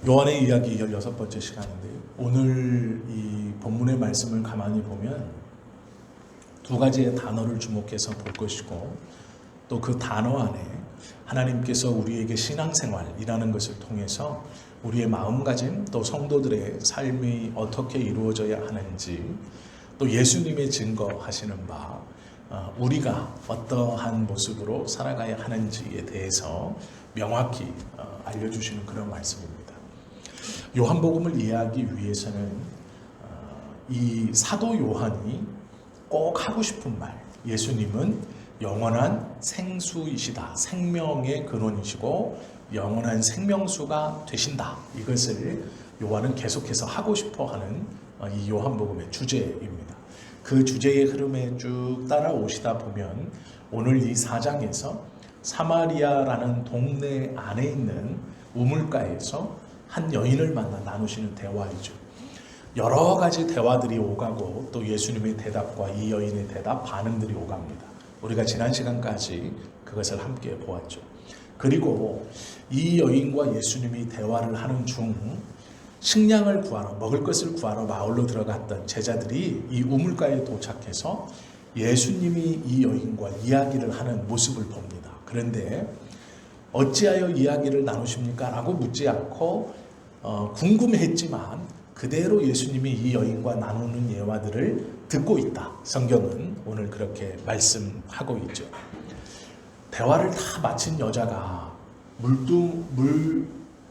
요한의 이야기 16번째 시간인데요. 오늘 이 본문의 말씀을 가만히 보면 두 가지의 단어를 주목해서 볼 것이고, 또 그 단어 안에 하나님께서 우리에게 신앙생활이라는 것을 통해서 우리의 마음가짐, 또 성도들의 삶이 어떻게 이루어져야 하는지, 또 예수님의 증거하시는 바 우리가 어떠한 모습으로 살아가야 하는지에 대해서 명확히 알려주시는 그런 말씀입니다. 요한복음을 이해하기 위해서는 이 사도 요한이 꼭 하고 싶은 말, 예수님은 영원한 생수이시다, 생명의 근원이시고 영원한 생명수가 되신다, 이것을 요한은 계속해서 하고 싶어하는 이 요한복음의 주제입니다. 그 주제의 흐름에 쭉 따라오시다 보면 오늘 이 4장에서 사마리아라는 동네 안에 있는 우물가에서 한 여인을 만나 나누시는 대화이죠. 여러 가지 대화들이 오가고 또 예수님의 대답과 이 여인의 대답, 반응들이 오갑니다. 우리가 지난 시간까지 그것을 함께 보았죠. 그리고 이 여인과 예수님이 대화를 하는 중 식량을 구하러, 먹을 것을 구하러 마을로 들어갔던 제자들이 이 우물가에 도착해서 예수님이 이 여인과 이야기를 하는 모습을 봅니다. 그런데 어찌하여 이야기를 나누십니까? 라고 묻지 않고 궁금했지만 그대로 예수님이 이 여인과 나누는 예화들을 듣고 있다. 성경은 오늘 그렇게 말씀하고 있죠. 대화를 다 마친 여자가 물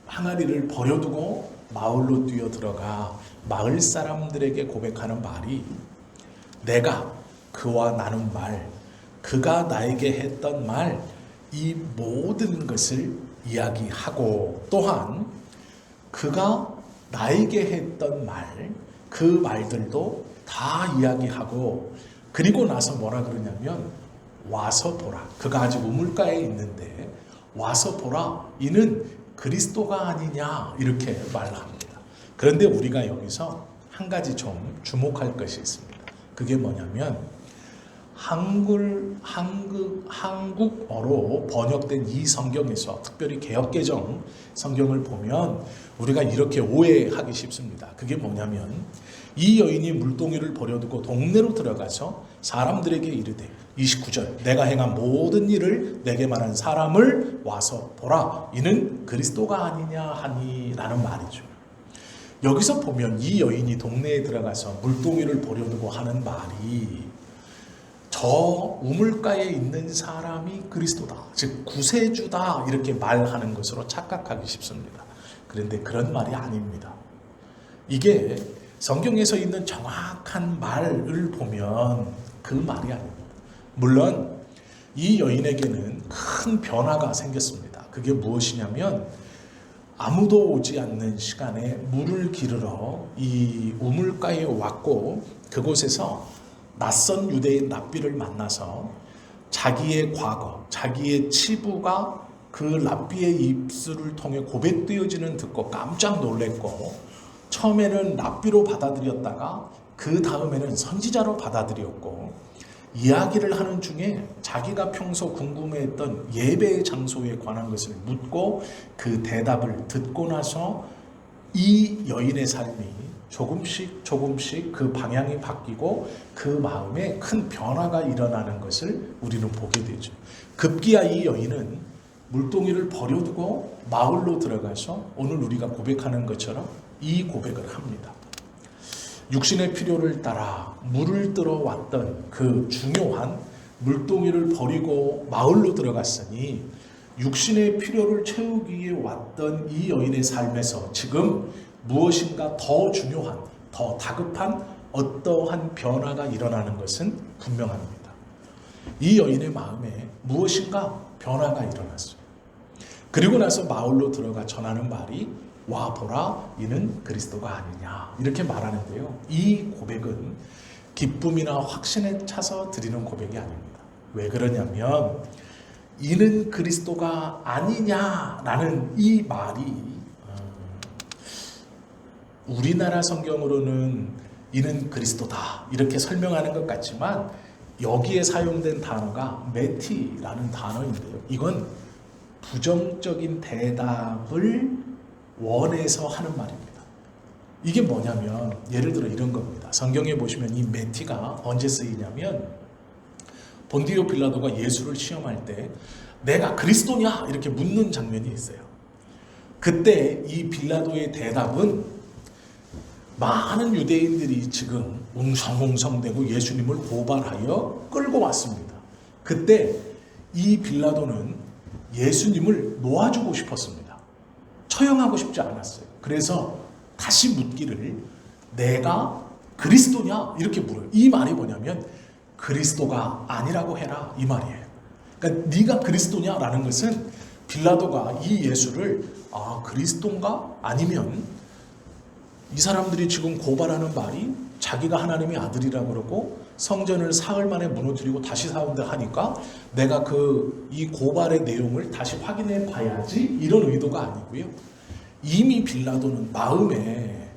항아리를 버려두고 마을로 뛰어들어가 마을 사람들에게 고백하는 말이, 내가 그와 나눈 말, 그가 나에게 했던 말, 이 모든 것을 이야기하고, 또한 그가 나에게 했던 말, 그 말들도 다 이야기하고, 그리고 나서 뭐라 그러냐면 와서 보라. 그가 아직 우물가에 있는데 와서 보라. 이는 그리스도가 아니냐, 이렇게 말합니다. 그런데 우리가 여기서 한 가지 좀 주목할 것이 있습니다. 그게 뭐냐면 한국어로 번역된 이 성경에서, 특별히 개역개정 성경을 보면 우리가 이렇게 오해하기 쉽습니다. 그게 뭐냐면 이 여인이 물동이를 버려두고 동네로 들어가서 사람들에게 이르되, 29절, 내가 행한 모든 일을 내게 말한 사람을 와서 보라, 이는 그리스도가 아니냐 하니, 라는 말이죠. 여기서 보면 이 여인이 동네에 들어가서 물동이를 버려두고 하는 말이 저 우물가에 있는 사람이 그리스도다, 즉 구세주다, 이렇게 말하는 것으로 착각하기 쉽습니다. 그런데 그런 말이 아닙니다. 이게 성경에서 있는 정확한 말을 보면 그 말이 아닙니다. 물론 이 여인에게는 큰 변화가 생겼습니다. 그게 무엇이냐면 아무도 오지 않는 시간에 물을 기르러 이 우물가에 왔고, 그곳에서 낯선 유대인 랍비를 만나서 자기의 과거, 자기의 치부가 그 랍비의 입술을 통해 고백되어지는 듣고 깜짝 놀랐고, 처음에는 랍비로 받아들였다가 그 다음에는 선지자로 받아들였고, 이야기를 하는 중에 자기가 평소 궁금해했던 예배의 장소에 관한 것을 묻고 그 대답을 듣고 나서 이 여인의 삶이 조금씩 그 방향이 바뀌고 그 마음에 큰 변화가 일어나는 것을 우리는 보게 되죠. 급기야 이 여인은 물동이를 버려두고 마을로 들어가서 오늘 우리가 고백하는 것처럼 이 고백을 합니다. 육신의 필요를 따라 물을 들어 왔던 그 중요한 물동이를 버리고 마을로 들어갔으니 육신의 필요를 채우기 위해 왔던 이 여인의 삶에서 지금 무엇인가 더 중요한, 더 다급한 어떠한 변화가 일어나는 것은 분명합니다. 이 여인의 마음에 무엇인가 변화가 일어났어요. 그리고 나서 마을로 들어가 전하는 말이 와 보라, 이는 그리스도가 아니냐, 이렇게 말하는데요. 이 고백은 기쁨이나 확신에 차서 드리는 고백이 아닙니다. 왜 그러냐면 이는 그리스도가 아니냐라는 이 말이 우리나라 성경으로는 이는 그리스도다, 이렇게 설명하는 것 같지만 여기에 사용된 단어가 메티라는 단어인데요. 이건 부정적인 대답을 원해서 하는 말입니다. 이게 뭐냐면 예를 들어 이런 겁니다. 성경에 보시면 이 메티가 언제 쓰이냐면 본디오 빌라도가 예수를 시험할 때 내가 그리스도냐 이렇게 묻는 장면이 있어요. 그때 이 빌라도의 대답은 많은 유대인들이 지금 웅성웅성대고 예수님을 고발하여 끌고 왔습니다. 그때 이 빌라도는 예수님을 놓아주고 싶었습니다. 처형하고 싶지 않았어요. 그래서 다시 묻기를 내가 그리스도냐 이렇게 물어요. 이 말이 뭐냐면 그리스도가 아니라고 해라 이 말이에요. 그러니까 네가 그리스도냐라는 것은 빌라도가 이 예수를 그리스도인가 아니면 이 사람들이 지금 고발하는 말이 자기가 하나님의 아들이라고 그러고 성전을 사흘 만에 무너뜨리고 다시 세운다 하니까 내가 이 고발의 내용을 다시 확인해 봐야지 이런 의도가 아니고요. 이미 빌라도는 마음에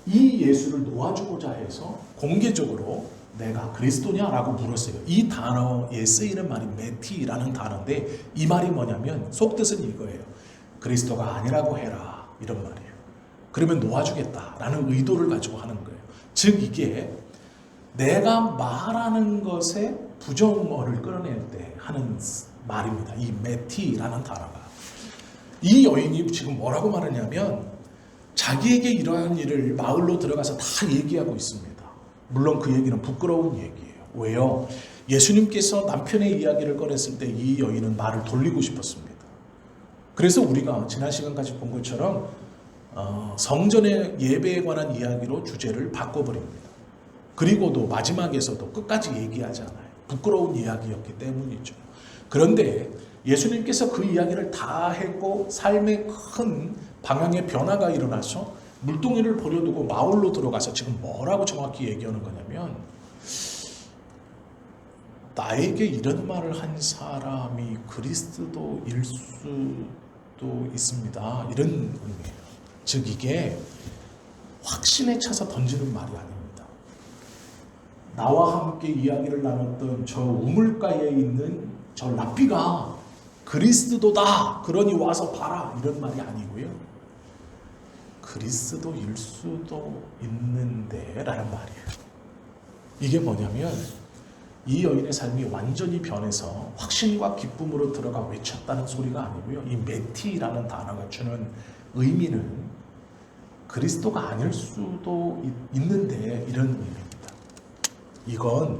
이 예수를 놓아주고자 해서 공개적으로 내가 그리스도냐라고 물었어요. 이 단어에 쓰이는 말이 메티라는 단어인데 이 말이 뭐냐면 속뜻은 이거예요. 그리스도가 아니라고 해라 이런 말이에요. 그러면 놓아주겠다라는 의도를 가지고 하는 거예요. 즉 이게 내가 말하는 것에 부정어를 끌어낼 때 하는 말입니다. 이 메티라는 단어가. 이 여인이 지금 뭐라고 말하냐면 자기에게 이러한 일을 마을로 들어가서 다 얘기하고 있습니다. 물론 그 얘기는 부끄러운 얘기예요. 왜요? 예수님께서 남편의 이야기를 꺼냈을 때 이 여인은 말을 돌리고 싶었습니다. 그래서 우리가 지난 시간까지 본 것처럼 성전의 예배에 관한 이야기로 주제를 바꿔버립니다. 그리고도 마지막에서도 끝까지 얘기하잖아요. 부끄러운 이야기였기 때문이죠. 그런데 예수님께서 그 이야기를 다 했고 삶의 큰 방향의 변화가 일어나서 물동이를 버려두고 마을로 들어가서 지금 뭐라고 정확히 얘기하는 거냐면 나에게 이런 말을 한 사람이 그리스도일 수도 있습니다. 이런 의미예요. 즉 이게 확신에 차서 던지는 말이 아닙니다. 나와 함께 이야기를 나눴던 저 우물가에 있는 저 랍비가 그리스도다. 그러니 와서 봐라. 이런 말이 아니고요. 그리스도일 수도 있는데 라는 말이에요. 이게 뭐냐면 이 여인의 삶이 완전히 변해서 확신과 기쁨으로 들어가 외쳤다는 소리가 아니고요. 이 메티라는 단어가 주는 의미는 그리스도가 아닐 수도 있는데 이런 의미입니다. 이건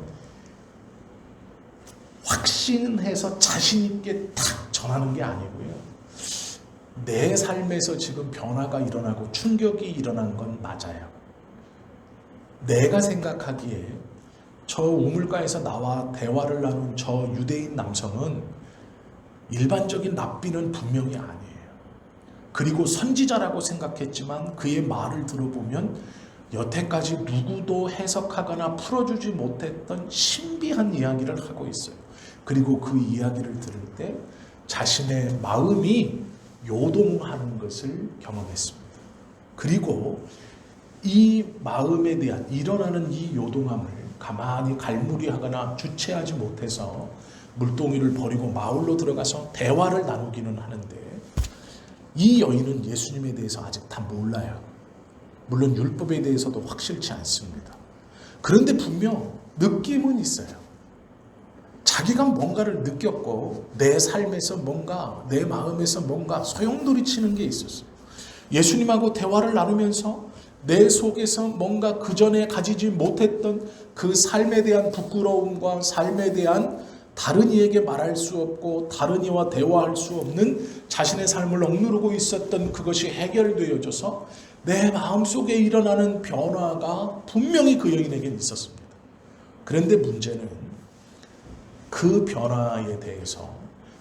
확신해서 자신 있게 탁 전하는 게 아니고요. 내 삶에서 지금 변화가 일어나고 충격이 일어난 건 맞아요. 내가 생각하기에 저 우물가에서 나와 대화를 나눈 저 유대인 남성은 일반적인 랍비는 분명히 아니에요. 그리고 선지자라고 생각했지만 그의 말을 들어보면 여태까지 누구도 해석하거나 풀어주지 못했던 신비한 이야기를 하고 있어요. 그리고 그 이야기를 들을 때 자신의 마음이 요동하는 것을 경험했습니다. 그리고 이 마음에 대한 일어나는 이 요동함을 가만히 갈무리하거나 주체하지 못해서 물동이를 버리고 마을로 들어가서 대화를 나누기는 하는데 이 여인은 예수님에 대해서 아직 다 몰라요. 물론 율법에 대해서도 확실치 않습니다. 그런데 분명 느낌은 있어요. 자기가 뭔가를 느꼈고 내 삶에서 뭔가 내 마음에서 뭔가 소용돌이치는 게 있었어요. 예수님하고 대화를 나누면서 내 속에서 뭔가 그전에 가지지 못했던 그 삶에 대한 부끄러움과 삶에 대한 다른 이에게 말할 수 없고 다른 이와 대화할 수 없는 자신의 삶을 억누르고 있었던 그것이 해결되어져서 내 마음속에 일어나는 변화가 분명히 그 여인에게는 있었습니다. 그런데 문제는 그 변화에 대해서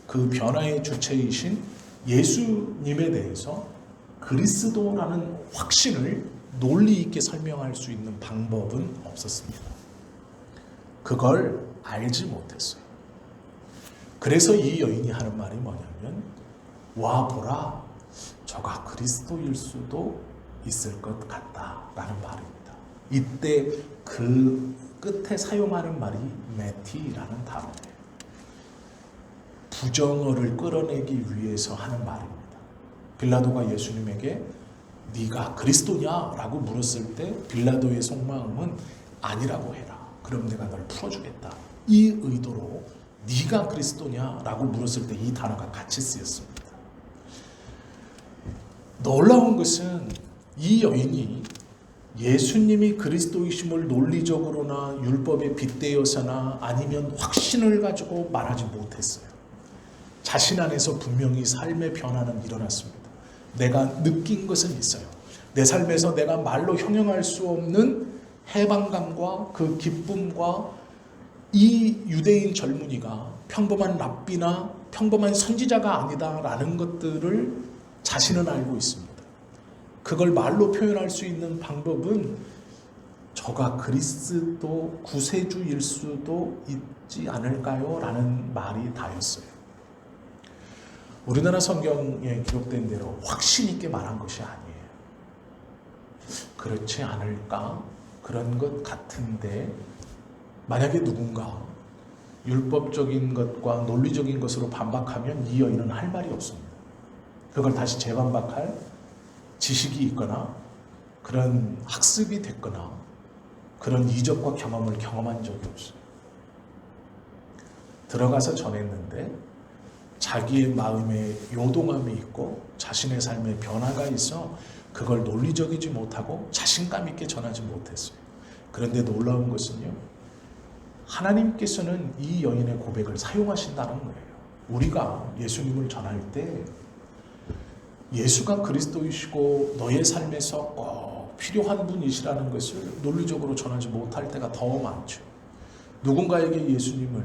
그 변화의 주체이신 예수님에 대해서 그리스도라는 확신을 논리 있게 설명할 수 있는 방법은 없었습니다. 그걸 알지 못했어요. 그래서 이 여인이 하는 말이 뭐냐면 와 보라 저가 그리스도일 수도 있을 것 같다라는 말입니다. 이때 그 끝에 사용하는 말이 메티라는 단어예요. 부정어를 끌어내기 위해서 하는 말입니다. 빌라도가 예수님에게 네가 그리스도냐? 라고 물었을 때 빌라도의 속마음은 아니라고 해라. 그럼 내가 널 풀어주겠다. 이 의도로 네가 그리스도냐? 라고 물었을 때 이 단어가 같이 쓰였습니다. 놀라운 것은 이 여인이 예수님이 그리스도이심을 논리적으로나 율법에 빗대어서나 아니면 확신을 가지고 말하지 못했어요. 자신 안에서 분명히 삶의 변화는 일어났습니다. 내가 느낀 것은 있어요. 내 삶에서 내가 말로 형용할 수 없는 해방감과 그 기쁨과 이 유대인 젊은이가 평범한 랍비나 평범한 선지자가 아니다라는 것들을 자신은 알고 있습니다. 그걸 말로 표현할 수 있는 방법은 저가 그리스도 구세주일 수도 있지 않을까요? 라는 말이 다였어요. 우리나라 성경에 기록된 대로 확신 있게 말한 것이 아니에요. 그렇지 않을까? 그런 것 같은데 만약에 누군가 율법적인 것과 논리적인 것으로 반박하면 이 여인은 할 말이 없습니다. 그걸 다시 재반박할 지식이 있거나 그런 학습이 됐거나 그런 이적과 경험을 경험한 적이 없어요. 들어가서 전했는데 자기의 마음에 요동함이 있고 자신의 삶에 변화가 있어 그걸 논리적이지 못하고 자신감 있게 전하지 못했어요. 그런데 놀라운 것은요, 하나님께서는 이 여인의 고백을 사용하신다는 거예요. 우리가 예수님을 전할 때 예수가 그리스도이시고 너의 삶에서 꼭 필요한 분이시라는 것을 논리적으로 전하지 못할 때가 더 많죠. 누군가에게 예수님을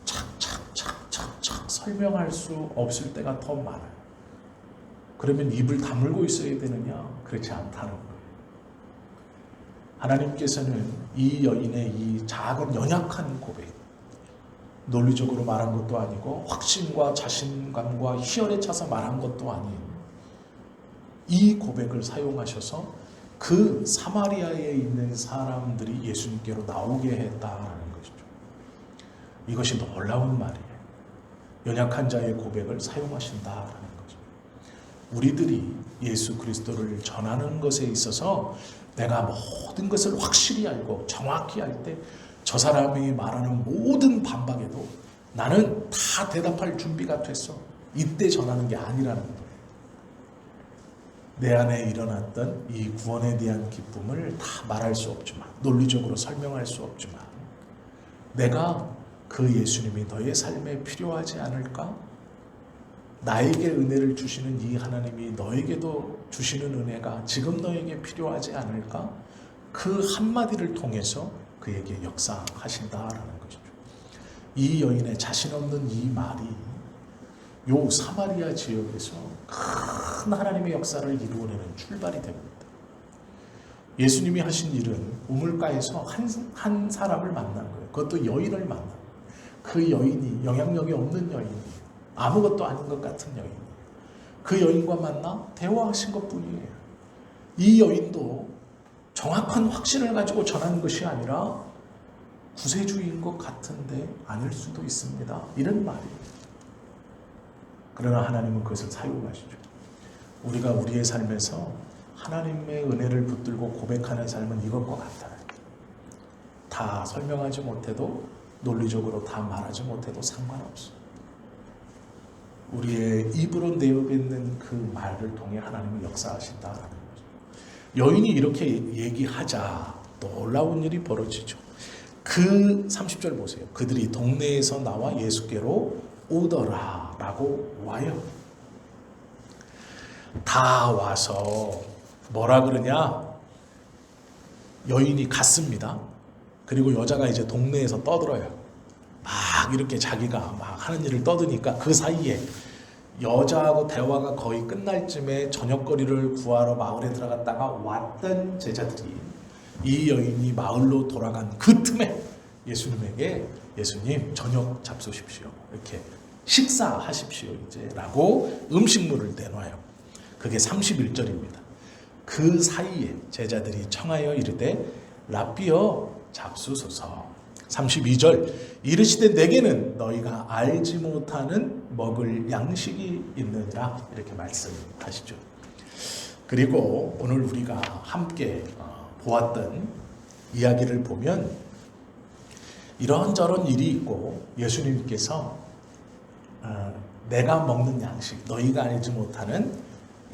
착착착착착 설명할 수 없을 때가 더 많아요. 그러면 입을 다물고 있어야 되느냐? 그렇지 않다는 거예요. 하나님께서는 이 여인의 이 작은 연약한 고백, 논리적으로 말한 것도 아니고 확신과 자신감과 희열에 차서 말한 것도 아닌 이 고백을 사용하셔서 그 사마리아에 있는 사람들이 예수님께로 나오게 했다라는 것이죠. 이것이 놀라운 말이에요. 연약한 자의 고백을 사용하신다라는 거죠. 우리들이 예수 그리스도를 전하는 것에 있어서 내가 모든 것을 확실히 알고 정확히 알 때 저 사람이 말하는 모든 반박에도 나는 다 대답할 준비가 됐어. 이때 전하는 게 아니라는 거예요. 내 안에 일어났던 이 구원에 대한 기쁨을 다 말할 수 없지만, 논리적으로 설명할 수 없지만, 내가 그 예수님이 너의 삶에 필요하지 않을까? 나에게 은혜를 주시는 이 하나님이 너에게도 주시는 은혜가 지금 너에게 필요하지 않을까? 그 한마디를 통해서 그에게 역사하신다라는 것이죠. 이 여인의 자신 없는 이 말이 요 사마리아 지역에서 큰 하나님의 역사를 이루어내는 출발이 됩니다. 예수님이 하신 일은 우물가에서 한 사람을 만난 거예요. 그것도 여인을 만난 거예요. 그 여인이 영향력이 없는 여인이에요. 아무것도 아닌 것 같은 여인이에요. 그 여인과 만나 대화하신 것뿐이에요. 이 여인도 정확한 확신을 가지고 전하는 것이 아니라 구세주인 것 같은데 아닐 수도 있습니다. 이런 말이에요. 그러나 하나님은 그것을 사용하시죠. 우리가 우리의 삶에서 하나님의 은혜를 붙들고 고백하는 삶은 이것과 같아요. 다 설명하지 못해도, 논리적으로 다 말하지 못해도 상관없어요. 우리의 입으로 내어뱉는 그 말을 통해 하나님은 역사하신다라는 거죠. 여인이 이렇게 얘기하자 놀라운 일이 벌어지죠. 그 30절 보세요. 그들이 동네에서 나와 예수께로 오더라 라고 와요. 다 와서 뭐라 그러냐? 여인이 갔습니다. 그리고 여자가 이제 동네에서 떠들어요. 막 이렇게 자기가 막 하는 일을 떠드니까 그 사이에 여자하고 대화가 거의 끝날 쯤에 저녁거리를 구하러 마을에 들어갔다가 왔던 제자들이 이 여인이 마을로 돌아간 그 틈에 예수님에게 예수님 저녁 잡수십시오. 이렇게 식사하십시오 이제 라고 음식물을 내놔요. 그게 31절입니다. 그 사이에 제자들이 청하여 이르되 랍비여 잡수소서. 32절 이르시되 내게는 너희가 알지 못하는 먹을 양식이 있느니라 이렇게 말씀하시죠. 그리고 오늘 우리가 함께 보았던 이야기를 보면 이런저런 일이 있고 예수님께서 내가 먹는 양식, 너희가 알지 못하는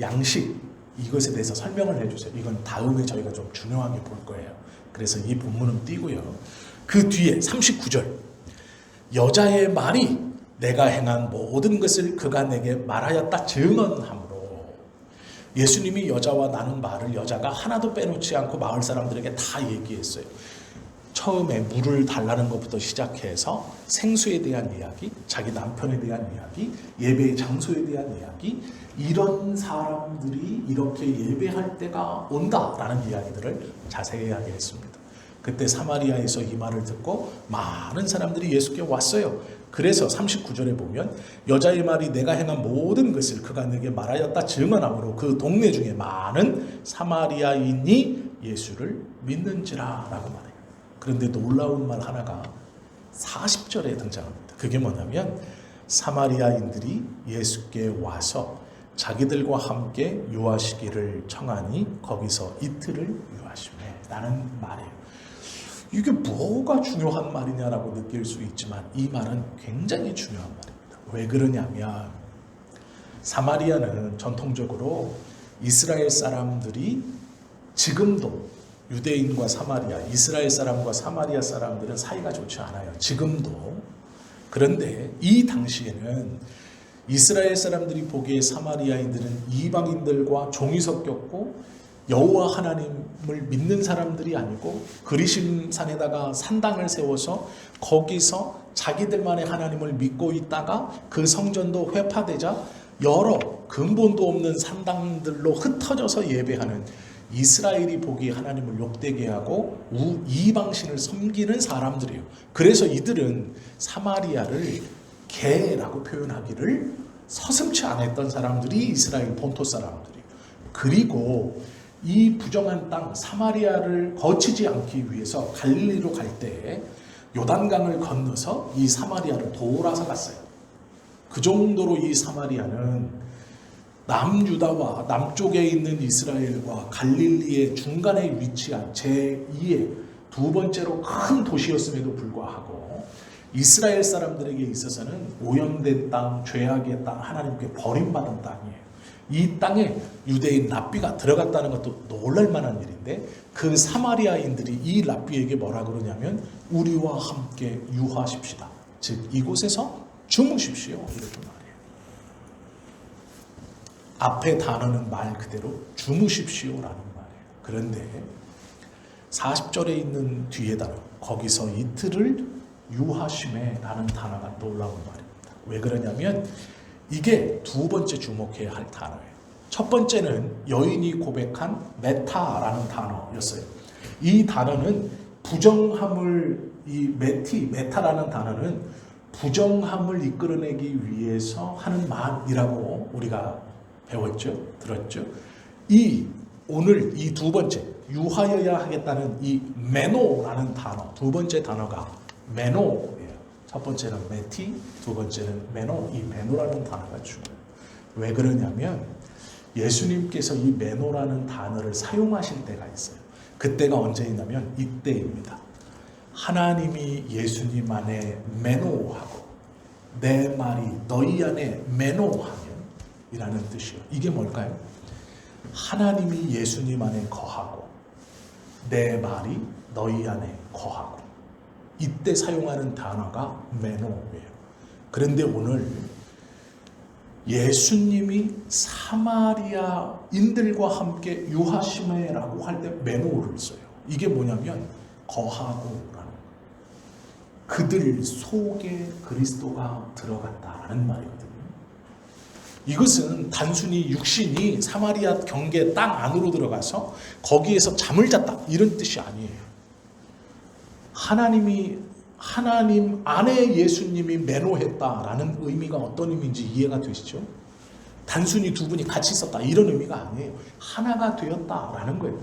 양식, 이것에 대해서 설명을 해주세요. 이건 다음에 저희가 좀 중요하게 볼 거예요. 그래서 이 본문은 띄고요. 그 뒤에 39절 여자의 말이 내가 행한 모든 것을 그가 내게 말하였다 증언하므로, 예수님이 여자와 나눈 말을 여자가 하나도 빼놓지 않고 마을 사람들에게 다 얘기했어요. 처음에 물을 달라는 것부터 시작해서 생수에 대한 이야기, 자기 남편에 대한 이야기, 예배의 장소에 대한 이야기, 이런 사람들이 이렇게 예배할 때가 온다라는 이야기들을 자세하게 했습니다. 그때 사마리아에서 이 말을 듣고 많은 사람들이 예수께 왔어요. 그래서 39절에 보면 여자의 말이 내가 행한 모든 것을 그가 내게 말하였다 증언하므로 그 동네 중에 많은 사마리아인이 예수를 믿는지라 라고 말해요. 그런데 놀라운 말 하나가 40절에 등장합니다. 그게 뭐냐면 사마리아인들이 예수께 와서 자기들과 함께 유하시기를 청하니 거기서 이틀을 유하시매 라는 말이에요. 이게 뭐가 중요한 말이냐라고 느낄 수 있지만 이 말은 굉장히 중요한 말입니다. 왜 그러냐면 사마리아는 전통적으로 이스라엘 사람들이 지금도 유대인과 사마리아, 이스라엘 사람과 사마리아 사람들은 사이가 좋지 않아요. 지금도. 그런데 이 당시에는 이스라엘 사람들이 보기에 사마리아인들은 이방인들과 종이 섞였고 여호와 하나님을 믿는 사람들이 아니고 그리심산에다가 산당을 세워서 거기서 자기들만의 하나님을 믿고 있다가 그 성전도 회파되자 여러 근본도 없는 산당들로 흩어져서 예배하는, 이스라엘이 보기에 하나님을 욕되게 하고 이방신을 섬기는 사람들이에요. 그래서 이들은 사마리아를 개라고 표현하기를 서슴지 않았던 사람들이 이스라엘 본토 사람들이에요. 그리고 이 부정한 땅 사마리아를 거치지 않기 위해서 갈릴리로 갈 때 요단강을 건너서 이 사마리아를 돌아서 갔어요. 그 정도로 이 사마리아는 남유다와 남쪽에 있는 이스라엘과 갈릴리의 중간에 위치한 제2의 두 번째로 큰 도시였음에도 불구하고 이스라엘 사람들에게 있어서는 오염된 땅, 죄악의 땅, 하나님께 버림받은 땅이에요. 이 땅에 유대인 랍비가 들어갔다는 것도 놀랄만한 일인데 그 사마리아인들이 이 랍비에게 뭐라 그러냐면 우리와 함께 유하십시다. 즉 이곳에서 주무십시오. 이렇게 말해요. 앞에 단어는 말 그대로 주무십시오라는 말이에요. 그런데 40절에 있는 뒤에 단어 거기서 이틀을 유하심에라는 단어가 놀라운 말입니다. 왜 그러냐면 이게 두 번째 주목해야 할 단어예요. 첫 번째는 여인이 고백한 메타라는 단어였어요. 이 단어는 부정함을, 메타라는 단어는 부정함을 이끌어내기 위해서 하는 말이라고 우리가 배웠죠, 들었죠. 오늘 이 두 번째 유하여야 하겠다는 이 메노라는 단어, 두 번째 단어가 메노예요. 첫 번째는 메티, 두 번째는 메노. 이 메노라는 단어가 중요해요. 왜 그러냐면 예수님께서 이 메노라는 단어를 사용하실 때가 있어요. 그때가 언제냐면 이때입니다. 하나님이 예수님 안에 메노하고 내 말이 너희 안에 메노하면 이라는 뜻이에요. 이게 뭘까요? 하나님이 예수님 안에 거하고 내 말이 너희 안에 거하고, 이때 사용하는 단어가 메노예요. 그런데 오늘 예수님이 사마리아인들과 함께 유하시메라고 할 때 메노를 써요. 이게 뭐냐면 거하고라는 거예요. 그들 속에 그리스도가 들어갔다라는 말이거든요. 이것은 단순히 육신이 사마리아 경계 땅 안으로 들어가서 거기에서 잠을 잤다 이런 뜻이 아니에요. 하나님 안에 예수님이 매노했다라는 의미가 어떤 의미인지 이해가 되시죠? 단순히 두 분이 같이 있었다 이런 의미가 아니에요. 하나가 되었다라는 거예요.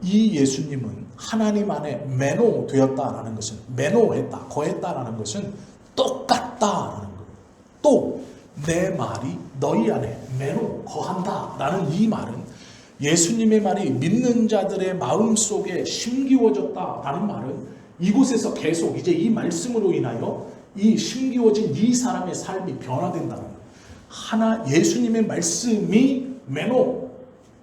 이 예수님은 하나님 안에 매노 되었다라는 것은, 매노했다, 거했다라는 것은 똑같다라는 거예요. 또 내 말이 너희 안에 매노 거한다라는 이 말은 예수님의 말이 믿는 자들의 마음속에 심기워졌다라는 말은 이곳에서 계속 이제 이 말씀으로 인하여 이 심기워진 이 사람의 삶이 변화된다는 거예요. 예수님의 말씀이 매노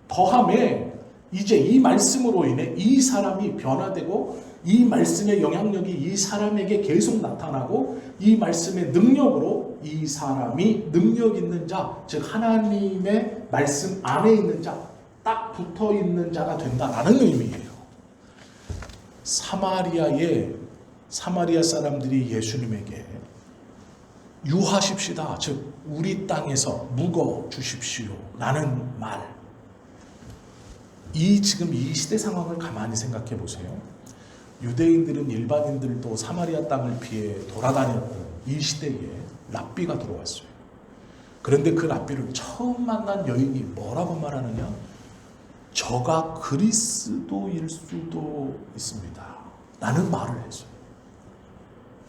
더함에 이제 이 말씀으로 인해 이 사람이 변화되고 이 말씀의 영향력이 이 사람에게 계속 나타나고 이 말씀의 능력으로 이 사람이 능력 있는 자, 즉 하나님의 말씀 안에 있는 자, 딱 붙어 있는 자가 된다라는 의미예요. 사마리아 사람들이 예수님에게 유하십시다, 즉 우리 땅에서 묵어 주십시오 라는 말, 지금 이 시대 상황을 가만히 생각해 보세요. 유대인들은 일반인들도 사마리아 땅을 피해 돌아다녔던 이 시대에 랍비가 들어왔어요. 그런데 그 랍비를 처음 만난 여인이 뭐라고 말하느냐? 저가 그리스도일 수도 있습니다 라는 말을 했어요.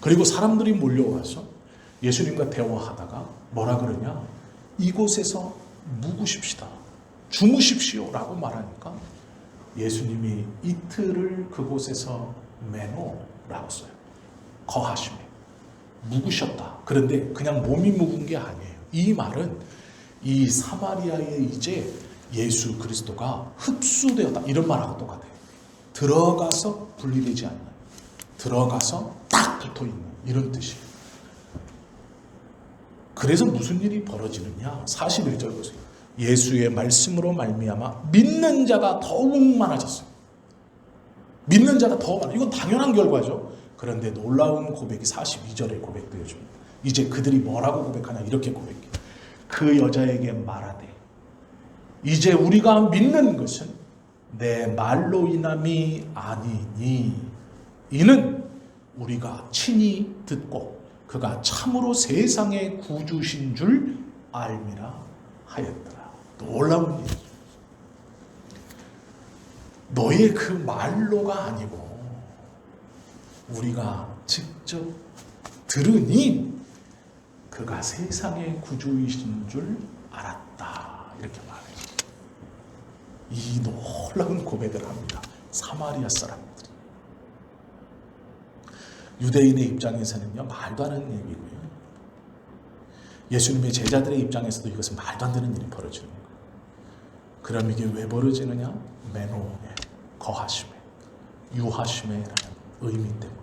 그리고 사람들이 몰려와서 예수님과 대화하다가 뭐라 그러냐? 이곳에서 묵으십시다, 주무십시오 라고 말하니까 예수님이 이틀을 그곳에서 매노라고 써요. 거하심에 묵으셨다. 그런데 그냥 몸이 묵은 게 아니에요. 이 말은 이 사마리아에 이제 예수 그리스도가 흡수되었다, 이런 말하고 똑같아요. 들어가서 분리되지 않는, 들어가서 딱 붙어있는, 이런 뜻이에요. 그래서 무슨 일이 벌어지느냐? 41절 보세요. 예수의 말씀으로 말미암아 믿는 자가 더욱 많아졌어요. 믿는 자가 더 많아. 이건 당연한 결과죠. 그런데 놀라운 고백이 42절에 고백되어져. 이제 그들이 뭐라고 고백하냐? 이렇게 고백해. 그 여자에게 말하되 이제 우리가 믿는 것은 내 말로 인함이 아니니 이는 우리가 친히 듣고 그가 참으로 세상의 구주신 줄 알미라 하였더라. 놀라운 일이죠. 너의 그 말로가 아니고 우리가 직접 들으니 그가 세상의 구주이신 줄 알았다, 이렇게 말해요. 이 놀라운 고백을 합니다. 사마리아 사람들이. 유대인의 입장에서는요, 말도 안 되는 얘기고요. 예수님의 제자들의 입장에서도 이것은 말도 안 되는 일이 벌어지는 거예요. 그럼 이게 왜 벌어지느냐? 매노에, 거하심에, 유하심에 라는 의미 때문에.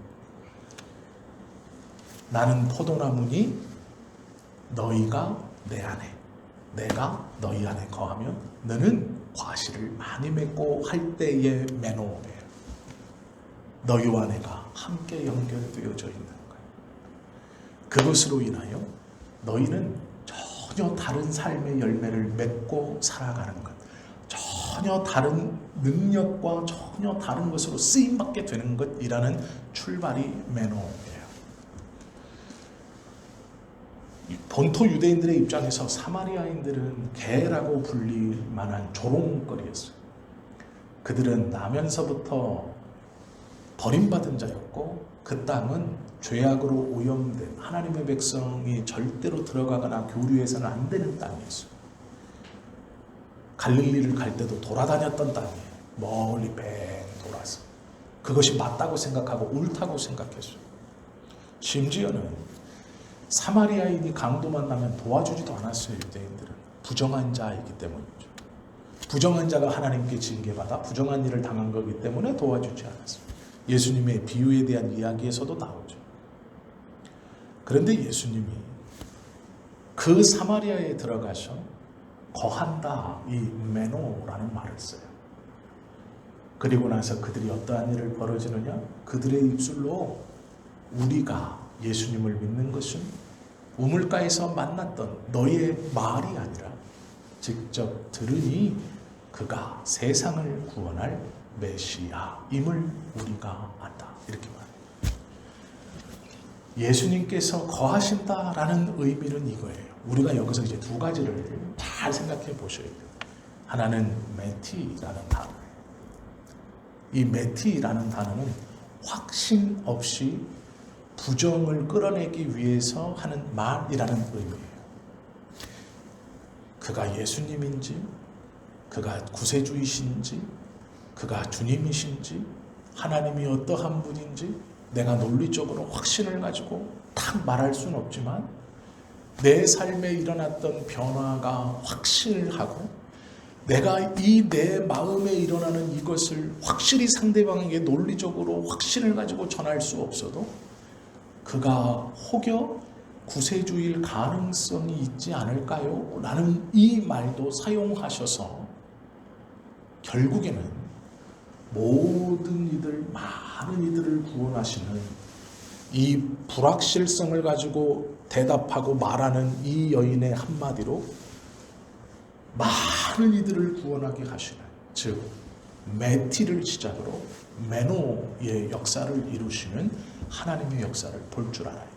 나는 포도나무니 너희가 내 안에, 내가 너희 안에 거하면 너는 과실을 많이 맺고 할 때의 매노예요. 너희와 내가 함께 연결되어져 있는 거예요. 그것으로 인하여 너희는 전혀 다른 삶의 열매를 맺고 살아가는 것, 전혀 다른 능력과 전혀 다른 것으로 쓰임받게 되는 것이라는 출발이 매노예요. 본토 유대인들의 입장에서 사마리아인들은 개라고 불릴 만한 조롱거리였어요. 그들은 나면서부터 버림받은 자였고 그 땅은 죄악으로 오염된 하나님의 백성이 절대로 들어가거나 교류해서는 안 되는 땅이었어요. 갈릴리를 갈 때도 돌아다녔던 땅이에요. 멀리 뱅 돌아서. 그것이 맞다고 생각하고 옳다고 생각했어요. 심지어는 사마리아인이 강도 만나면 도와주지도 않았어요. 유대인들은 부정한 자이기 때문이죠. 부정한 자가 하나님께 징계받아 부정한 일을 당한 거기 때문에 도와주지 않았어요. 예수님의 비유에 대한 이야기에서도 나오죠. 그런데 예수님이 그 사마리아에 들어가서 거한다, 이 매노라는 말을 써요. 그리고 나서 그들이 어떠한 일을 벌어지느냐? 그들의 입술로 우리가 예수님을 믿는 것은 우물가에서 만났던 너의 말이 아니라 직접 들으니 그가 세상을 구원할 메시아임을 우리가 안다, 이렇게 말해요. 예수님께서 거하신다라는 의미는 이거예요. 우리가 여기서 이제 두 가지를 잘 생각해 보셔야 돼요. 하나는 메티라는 단어예요. 이 메티라는 단어는 확신 없이 부정을 끌어내기 위해서 하는 말이라는 의미예요. 그가 예수님인지, 그가 구세주이신지, 그가 주님이신지, 하나님이 어떠한 분인지 내가 논리적으로 확신을 가지고 딱 말할 수는 없지만 내 삶에 일어났던 변화가 확신을 하고 내가 이 내 마음에 일어나는 이것을 확실히 상대방에게 논리적으로 확신을 가지고 전할 수 없어도 그가 혹여 구세주일 가능성이 있지 않을까요? 라는 이 말도 사용하셔서 결국에는 모든 이들, 많은 이들을 구원하시는 이 불확실성을 가지고 대답하고 말하는 이 여인의 한마디로 많은 이들을 구원하게 하시는, 즉 메티를 시작으로 메노의 역사를 이루시는 하나님의 역사를 볼 줄 알아야 돼요.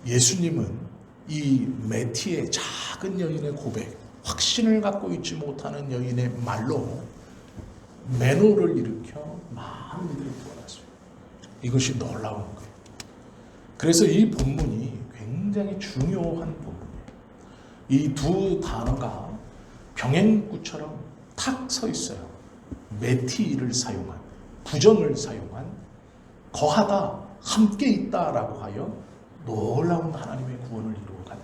예수님은 이 메티의 작은 여인의 고백, 확신을 갖고 있지 못하는 여인의 말로 메노를 일으켜 많은 이들을 구원하십니다. 이것이 놀라운 거예요. 그래서 이 본문이 굉장히 중요한 본문이에요. 이 두 단어가 병행구처럼 탁 서 있어요. 메티를 사용한, 부정을 사용한, 거하다, 함께 있다라고 하여 놀라운 하나님의 구원을 이루어가는 거예요.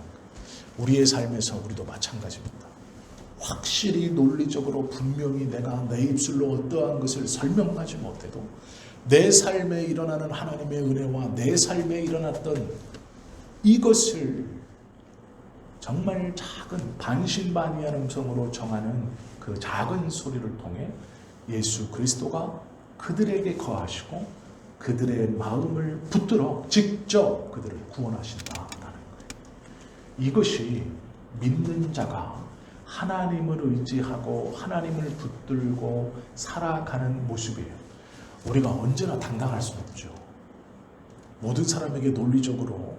우리의 삶에서 우리도 마찬가지입니다. 확실히 논리적으로 분명히 내가 내 입술로 어떠한 것을 설명하지 못해도 내 삶에 일어나는 하나님의 은혜와 내 삶에 일어났던 이것을 정말 작은 반신반의한 음성으로 정하는 그 작은 소리를 통해 예수 그리스도가 그들에게 거하시고 그들의 마음을 붙들어 직접 그들을 구원하신다라는 거예요. 이것이 믿는 자가 하나님을 의지하고 하나님을 붙들고 살아가는 모습이에요. 우리가 언제나 당당할 수는 없죠. 모든 사람에게 논리적으로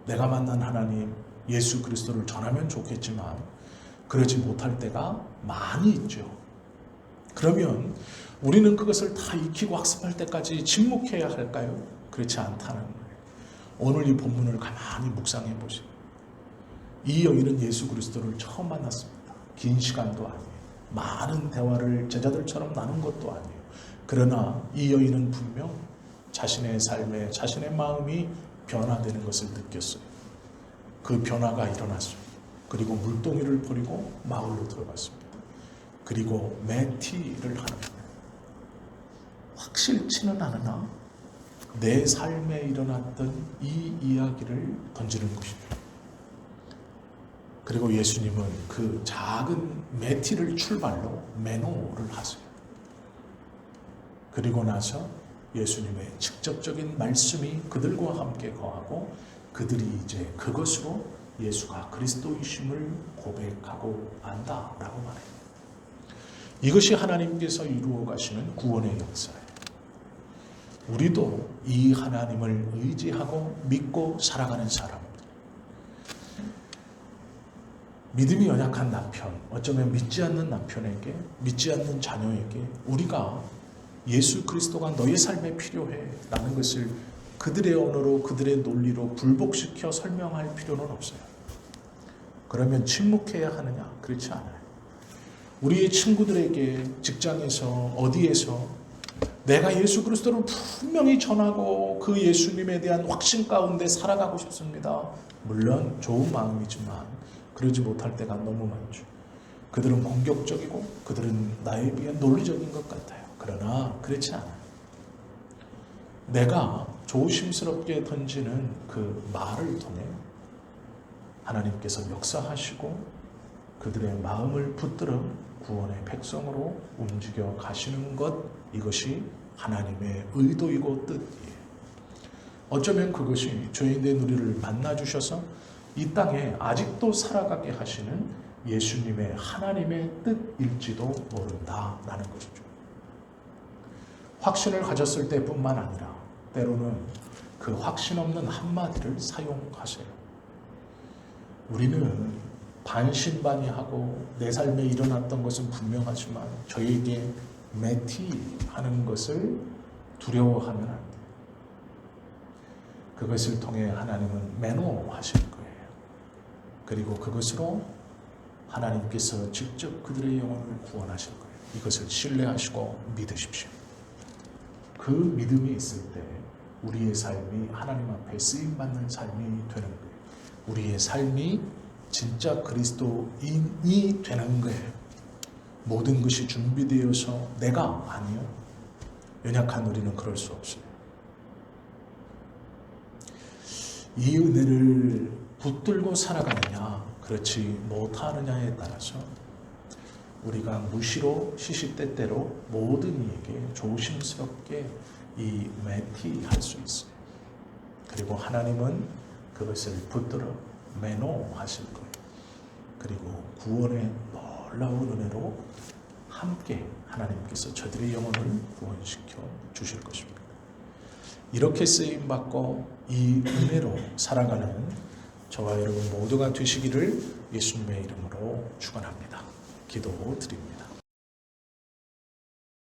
내가 만난 하나님 예수 그리스도를 전하면 좋겠지만 그러지 못할 때가 많이 있죠. 그러면 우리는 그것을 다 익히고 학습할 때까지 침묵해야 할까요? 그렇지 않다는 거예요. 오늘 이 본문을 가만히 묵상해 보시고 이 여인은 예수 그리스도를 처음 만났습니다. 긴 시간도 아니에요. 많은 대화를 제자들처럼 나눈 것도 아니에요. 그러나 이 여인은 분명 자신의 삶에 자신의 마음이 변화되는 것을 느꼈어요. 그 변화가 일어났어요. 그리고 물동이를 버리고 마을로 들어갔습니다. 그리고 메티를 하는 거예요. 확실치는 않으나 내 삶에 일어났던 이 이야기를 던지는 것입니다. 그리고 예수님은 그 작은 메티를 출발로 메노를 하세요. 그리고 나서 예수님의 직접적인 말씀이 그들과 함께 거하고 그들이 이제 그것으로 예수가 그리스도이심을 고백하고 안다라고 말해요. 이것이 하나님께서 이루어 가시는 구원의 역사예요. 우리도 이 하나님을 의지하고 믿고 살아가는 사람들, 믿음이 연약한 남편, 어쩌면 믿지 않는 남편에게, 믿지 않는 자녀에게 우리가 예수 그리스도가 너의 삶에 필요해 라는 것을 그들의 언어로 그들의 논리로 불복시켜 설명할 필요는 없어요. 그러면 침묵해야 하느냐? 그렇지 않아요. 우리의 친구들에게 직장에서 어디에서 내가 예수 그리스도를 분명히 전하고 그 예수님에 대한 확신 가운데 살아가고 싶습니다. 물론 좋은 마음이지만 그러지 못할 때가 너무 많죠. 그들은 공격적이고 그들은 나에 비해 논리적인 것 같아요. 그러나 그렇지 않아요. 내가 조심스럽게 던지는 그 말을 통해 하나님께서 역사하시고 그들의 마음을 붙들어 구원의 백성으로 움직여 가시는 것, 이것이 하나님의 의도이고 뜻이에요. 어쩌면 그것이 죄인된 우리를 만나주셔서 이 땅에 아직도 살아가게 하시는 예수님의 하나님의 뜻일지도 모른다라는 것이죠. 확신을 가졌을 때뿐만 아니라 때로는 그 확신 없는 한마디를 사용하세요. 우리는 반신반의하고 내 삶에 일어났던 것은 분명하지만 저에게 매티하는 것을 두려워하면 안 돼요. 그것을 통해 하나님은 매노하실 거예요. 그리고 그것으로 하나님께서 직접 그들의 영혼을 구원하실 거예요. 이것을 신뢰하시고 믿으십시오. 그 믿음이 있을 때 우리의 삶이 하나님 앞에 쓰임받는 삶이 되는 거예요. 우리의 삶이 진짜 그리스도인이 되는 거예요. 모든 것이 준비되어서 내가 아니요. 연약한 우리는 그럴 수 없어요. 이 은혜를 붙들고 살아가느냐, 그렇지 못하느냐에 따라서 우리가 무시로 시시때때로 모든 이에게 조심스럽게 이 매티할 수 있어요. 그리고 하나님은 그것을 붙들어 매노하실 거예요. 그리고 구원의 놀라운 은혜로 함께 하나님께서 저들의 영혼을 구원시켜 주실 것입니다. 이렇게 쓰임받고 이 은혜로 살아가는 저와 여러분 모두가 되시기를 예수님의 이름으로 축원합니다. 기도드립니다.